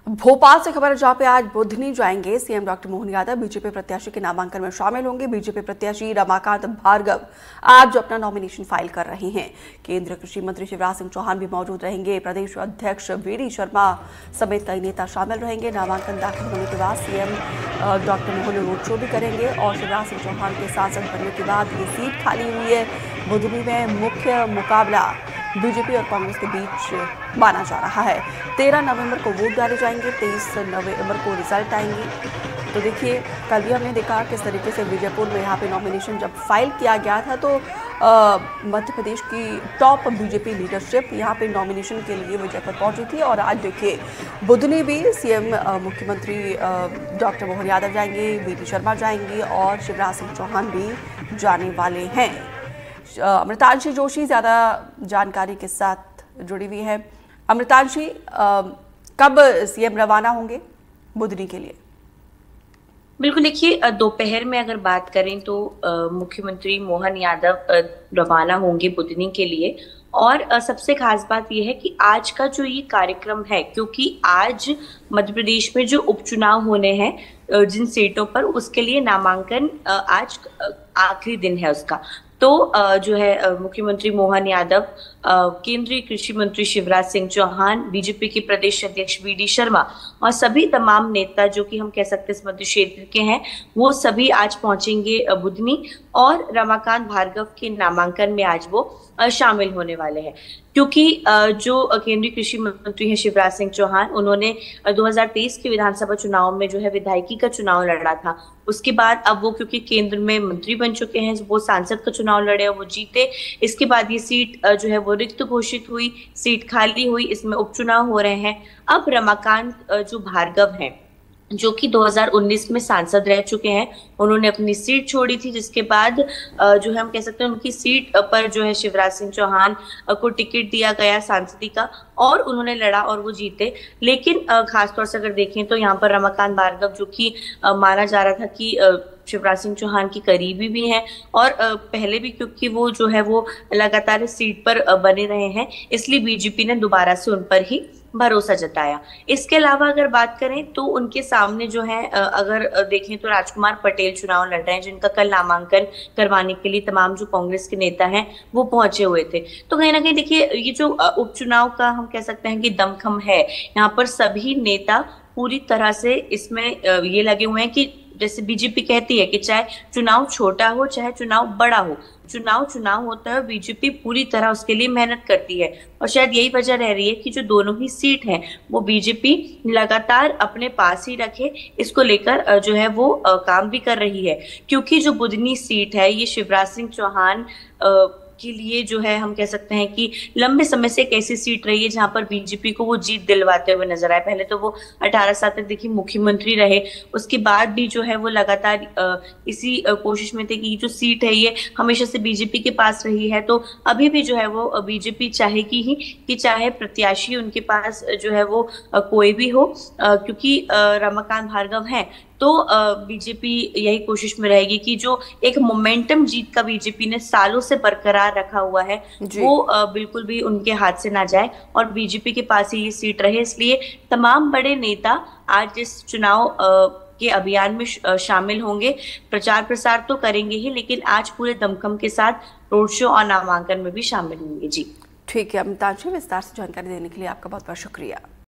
भोपाल से खबर है जहां पे आज बुधनी जाएंगे CM doctor Mohan Yadav. BJP प्रत्याशी के नामांकन में शामिल होंगे। बीजेपी प्रत्याशी रमाकांत भार्गव आज अपना नॉमिनेशन फाइल कर रहे हैं। केंद्रीय कृषि मंत्री शिवराज सिंह चौहान भी मौजूद रहेंगे। प्रदेश अध्यक्ष वी.डी. शर्मा समेत कई नेता शामिल रहेंगे। नामांकन दाखिल होने के बाद CM doctor Mohan road show भी करेंगे और शिवराज सिंह चौहान के सांसद बनने के बाद ये सीट खाली हुई है। बुधनी में मुख्य मुकाबला बीजेपी और कांग्रेस के बीच माना जा रहा है। 13 नवंबर को वोट डाले जाएंगे, 23 नवंबर को रिजल्ट आएंगे। तो देखिए, कल भी हमने देखा किस तरीके से विजयपुर में यहाँ पे नॉमिनेशन जब फाइल किया गया था तो मध्य प्रदेश की टॉप बीजेपी लीडरशिप यहाँ पे नॉमिनेशन के लिए विजयपुर पहुंची थी। और आज देखिए बुधनी भी सीएम मुख्यमंत्री डॉक्टर मोहन यादव जाएंगे, वी.डी. शर्मा जाएंगे और शिवराज सिंह चौहान भी जाने वाले हैं। अमृतांशी जोशी ज़्यादा जानकारी के साथ जुड़ी हुई है। अमृतांशी, कब सीएम रवाना होंगे बुधनी के लिए? बिल्कुल, देखिए दोपहर में अगर बात करें तो मुख्यमंत्री मोहन यादव रवाना होंगे बुधनी के लिए। और सबसे खास बात यह है कि आज का जो ये कार्यक्रम है, क्योंकि आज मध्य प्रदेश में जो उपचुनाव होने हैं जिन सीटों पर, उसके लिए नामांकन आज आखिरी दिन है उसका। तो जो है मुख्यमंत्री मोहन यादव, केंद्रीय कृषि मंत्री शिवराज सिंह चौहान, बीजेपी के प्रदेश अध्यक्ष वी.डी. शर्मा और सभी तमाम नेता जो कि हम कह सकते हैं इस मध्य क्षेत्र के हैं, वो सभी आज पहुंचेंगे बुधनी और रमाकांत भार्गव के नामांकन में आज वो शामिल होने वाले हैं। क्योंकि जो केंद्रीय कृषि मंत्री हैं शिवराज सिंह चौहान, उन्होंने 2023 के विधानसभा चुनाव में जो है विधायकी का चुनाव लड़ा था। उसके बाद अब वो क्योंकि केंद्र में मंत्री बन चुके हैं, वो सांसद का चुनाव लड़े और वो जीते। इसके बाद ये सीट जो है वो रिक्त घोषित हुई, सीट खाली हुई, इसमें उपचुनाव हो रहे हैं। अब रमाकांत जो भार्गव हैं, जो कि 2019 में सांसद रह चुके हैं, उन्होंने अपनी सीट छोड़ी थी, जिसके बाद जो है हम कह सकते हैं उनकी सीट पर जो है शिवराज सिंह चौहान को टिकट दिया गया सांसदी का और उन्होंने लड़ा और वो जीते। लेकिन खासतौर से अगर देखें तो यहाँ पर रमाकांत भार्गव, जो कि माना जा रहा था कि शिवराज सिंह चौहान की करीबी भी हैं और पहले भी क्योंकि वो जो है वो लगातार इस सीट पर बने रहे हैं, इसलिए बीजेपी ने दोबारा से उन पर ही भरोसा जताया। इसके अलावा अगर बात करें तो उनके सामने जो है अगर देखें तो राजकुमार पटेल चुनाव लड़ रहे हैं, जिनका कल नामांकन करवाने के लिए तमाम जो कांग्रेस के नेता हैं वो पहुंचे हुए थे। तो कहीं ना कहीं देखिए ये जो उपचुनाव का हम कह सकते हैं कि दमखम है, यहाँ पर सभी नेता पूरी तरह से इसमें ये लगे हुए हैं कि जैसे बीजेपी कहती है कि चाहे चुनाव छोटा हो चाहे चुनाव बड़ा हो, चुनाव होता है, बीजेपी पूरी तरह उसके लिए मेहनत करती है। और शायद यही वजह रह रही है कि जो दोनों ही सीट हैं वो बीजेपी लगातार अपने पास ही रखे, इसको लेकर जो है वो काम भी कर रही है। क्योंकि जो बुधनी सीट है ये शिवराज सिंह चौहान के लिए जो है हम कह सकते हैं कि लंबे समय से एक ऐसी सीट रही है जहां पर बीजेपी को वो जीत दिलवाते हुए नजर आए। पहले तो वो 18 साल तक देखिए मुख्यमंत्री रहे, उसके बाद भी जो है वो लगातार इसी कोशिश में थे कि जो सीट है ये हमेशा से बीजेपी के पास रही है। तो अभी भी जो है वो बीजेपी चाहेगी ही कि चाहे प्रत्याशी उनके पास जो है वो कोई भी हो, क्योंकि रमाकांत भार्गव हैं तो बीजेपी यही कोशिश में रहेगी कि जो एक मोमेंटम जीत का बीजेपी ने सालों से बरकरार रखा हुआ है वो बिल्कुल भी उनके हाथ से ना जाए और बीजेपी के पास ही ये सीट रहे। इसलिए तमाम बड़े नेता आज इस चुनाव के अभियान में शामिल होंगे। प्रचार प्रसार तो करेंगे ही, लेकिन आज पूरे दमखम के साथ रोड शो और नामांकन में भी शामिल होंगे। जी ठीक है अमितांशी, विस्तार से जानकारी देने के लिए आपका बहुत बहुत शुक्रिया।